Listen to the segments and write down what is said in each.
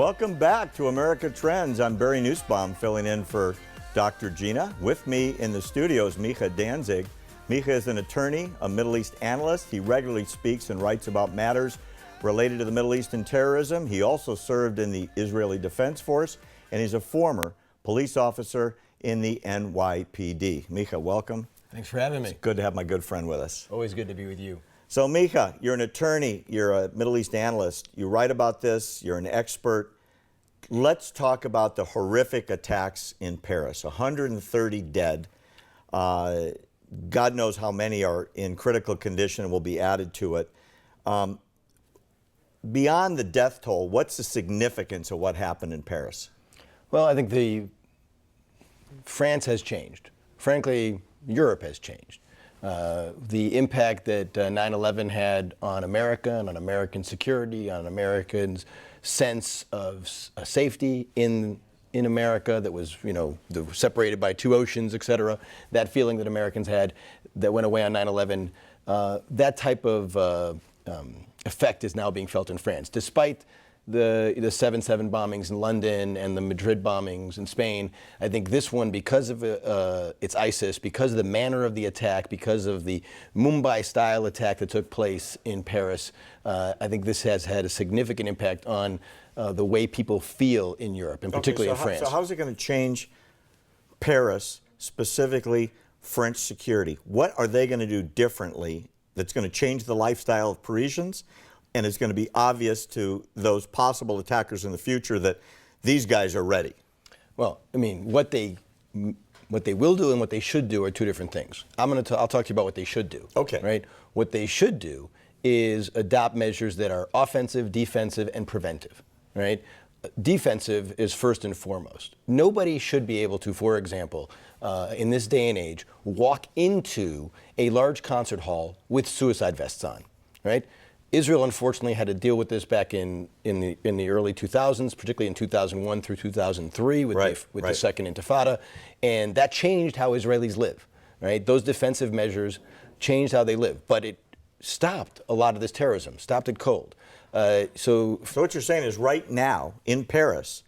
Welcome back to America Trends. I'm Barry Nussbaum, filling in for Dr. Gina. With me in the studio is Micha Danzig. Micha is an attorney, a Middle East analyst. He regularly speaks and writes about matters related to the Middle East and terrorism. He also served in the Israeli Defense Force, and he's a former police officer in the NYPD. Micha, welcome. Thanks for having me. It's good to have my good friend with us. Always good to be with you. So Micha, you're an attorney, you're a Middle East analyst, you write about this, you're an expert. Let's talk about the horrific attacks in Paris. 130 dead. God knows how many are in critical condition and will be added to it. Beyond the death toll, what's the significance of what happened in Paris? Well, I think France has changed. Frankly, Europe has changed. The impact that 9/11 had on America and on American security, on Americans' sense of safety in America that was, separated by two oceans, et cetera, that feeling that Americans had that went away on 9/11, that type of effect is now being felt in France. Despite the 7/7 bombings in London and the Madrid bombings in Spain, I think this one, because of its ISIS, because of the manner of the attack, because of the Mumbai-style attack that took place in Paris, I think this has had a significant impact on the way people feel in Europe, and particularly in France. So how's it going to change Paris, specifically French security? What are they going to do differently that's going to change the lifestyle of Parisians? And it's going to be obvious to those possible attackers in the future that these guys are ready. Well, I mean, what they will do and what they should do are two different things. I'll talk to you about what they should do. Okay. Right? What they should do is adopt measures that are offensive, defensive, and preventive. Right? Defensive is first and foremost. Nobody should be able to, for example, in this day and age, walk into a large concert hall with suicide vests on. Right? Israel, unfortunately, had to deal with this back in the early 2000s, particularly in 2001 through 2003 with the Second Intifada, and that changed how Israelis live. Right, those defensive measures changed how they live, but it stopped a lot of this terrorism, stopped it cold. So what you're saying is, right now in Paris,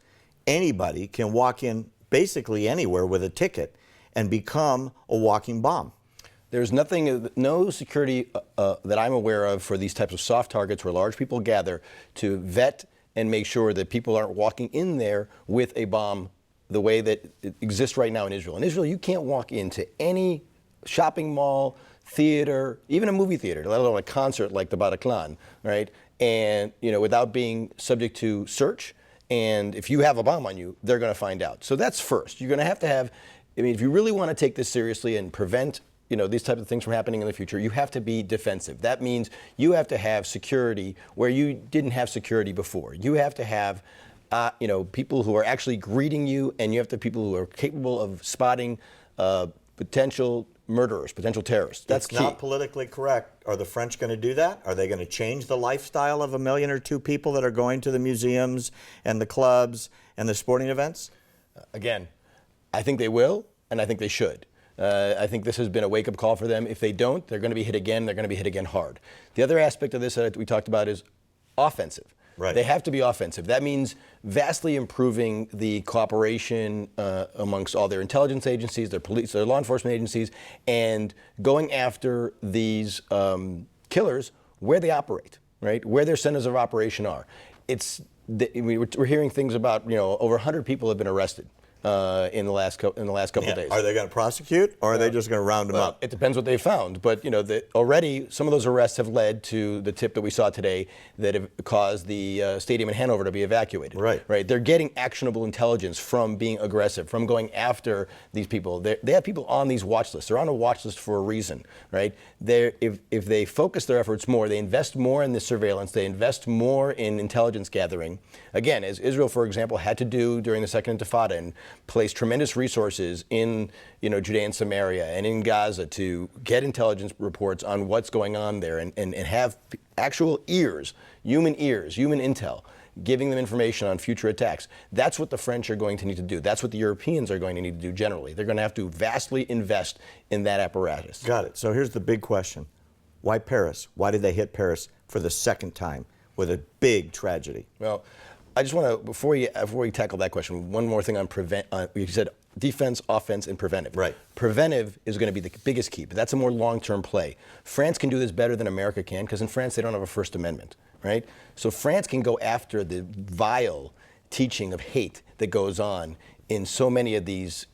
anybody can walk in basically anywhere with a ticket and become a walking bomb. There's no security that I'm aware of for these types of soft targets where large people gather to vet and make sure that people aren't walking in there with a bomb the way that it exists right now in Israel. In Israel, you can't walk into any shopping mall, theater, even a movie theater, let alone a concert like the Bataclan, right? And, without being subject to search. And if you have a bomb on you, they're going to find out. So that's first. You're going to have, if you really want to take this seriously and prevent these types of things from happening in the future, you have to be defensive. That means you have to have security where you didn't have security before. You have to have, people who are actually greeting you, and you have to have people who are capable of spotting potential murderers, potential terrorists. That's key. It's not politically correct. Are the French going to do that? Are they going to change the lifestyle of 1 million or 2 people that are going to the museums and the clubs and the sporting events? Again, I think they will, and I think they should. I think this has been a wake-up call for them. If they don't, they're going to be hit again. They're going to be hit again hard. The other aspect of this that we talked about is offensive. Right. They have to be offensive. That means vastly improving the cooperation amongst all their intelligence agencies, their police, their law enforcement agencies, and going after these killers where they operate, right? Where their centers of operation are. We're hearing things about, over 100 people have been arrested in the last couple of days. Are they going to prosecute, or are they just going to round them up? It depends what they found, but already some of those arrests have led to the tip that we saw today that have caused the stadium in Hanover to be evacuated. Right. They're getting actionable intelligence from being aggressive, from going after these people. They have people on these watch lists. They're on a watch list for a reason, right? If they focus their efforts more, they invest more in this surveillance, they invest more in intelligence gathering. Again, as Israel, for example, had to do during the Second Intifada, and place tremendous resources in Judea and Samaria and in Gaza to get intelligence reports on what's going on there and have actual human intel, giving them information on future attacks. That's what the French are going to need to do. That's what the Europeans are going to need to do generally. They're going to have to vastly invest in that apparatus. Got it. So here's the big question. Why Paris? Why did they hit Paris for the second time with a big tragedy? Well, I just want to, before we tackle that question, one more thing on you said defense, offense, and preventive. Right. Preventive is going to be the biggest key, but that's a more long-term play. France can do this better than America can, because in France they don't have a First Amendment, right? So France can go after the vile teaching of hate that goes on in so many of these,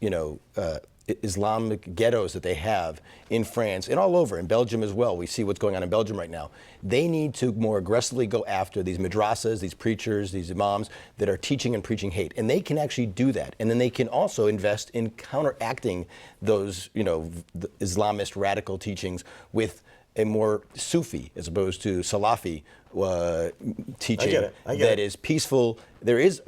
Islamic ghettos that they have in France and all over, in Belgium as well. We see what's going on in Belgium right now. They need to more aggressively go after these madrasas, these preachers, these imams that are teaching and preaching hate. And they can actually do that. And then they can also invest in counteracting those, the Islamist radical teachings with a more Sufi as opposed to Salafi teaching that is peaceful. There is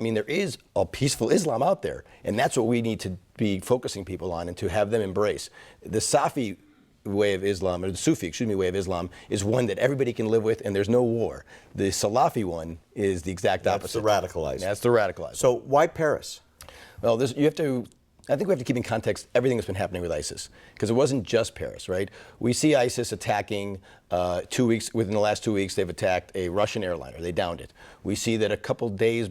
a peaceful Islam out there, and that's what we need to be focusing people on and to have them embrace. The Safi way of Islam, or the Sufi, way of Islam, is one that everybody can live with, and there's no war. The Salafi one is the exact opposite. That's the radicalized. That's the radicalized. So why Paris? Well, I think we have to keep in context everything that's been happening with ISIS, because it wasn't just Paris, right? We see ISIS attacking within the last 2 weeks, they've attacked a Russian airliner. They downed it. We see that a day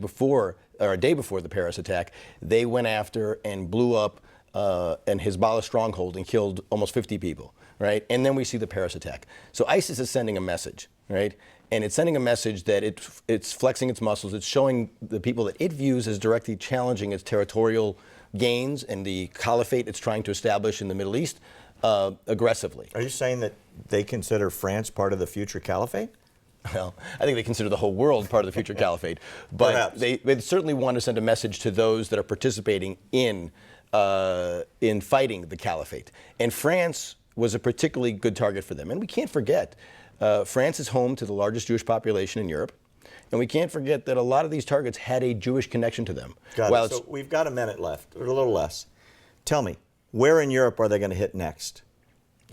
before the Paris attack, they went after and blew up an Hezbollah stronghold and killed almost 50 people, right? And then we see the Paris attack. So ISIS is sending a message, right? And it's sending a message that it's flexing its muscles. It's showing the people that it views as directly challenging its territorial gains and the caliphate it's trying to establish in the Middle East aggressively. Are you saying that they consider France part of the future caliphate? Well, I think they consider the whole world part of the future caliphate. But they certainly want to send a message to those that are participating in fighting the caliphate. And France was a particularly good target for them. And we can't forget, France is home to the largest Jewish population in Europe. And we can't forget that a lot of these targets had a Jewish connection to them. Got it. So we've got a minute left, or a little less. Tell me, where in Europe are they going to hit next?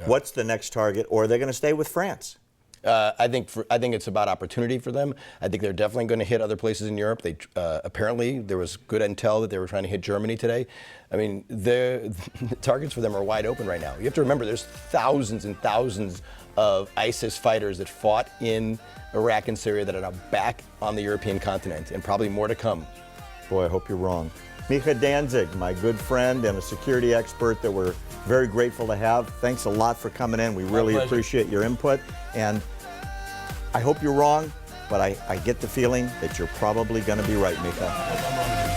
What's the next target, or are they going to stay with France? I think it's about opportunity for them. I think they're definitely going to hit other places in Europe. Apparently, there was good intel that they were trying to hit Germany today. I mean, the targets for them are wide open right now. You have to remember, there's thousands and thousands of ISIS fighters that fought in Iraq and Syria that are now back on the European continent, and probably more to come. Boy, I hope you're wrong. Micha Danzig, my good friend and a security expert that we're very grateful to have. Thanks a lot for coming in. We really appreciate your input. And I hope you're wrong, but I get the feeling that you're probably going to be right, Micha.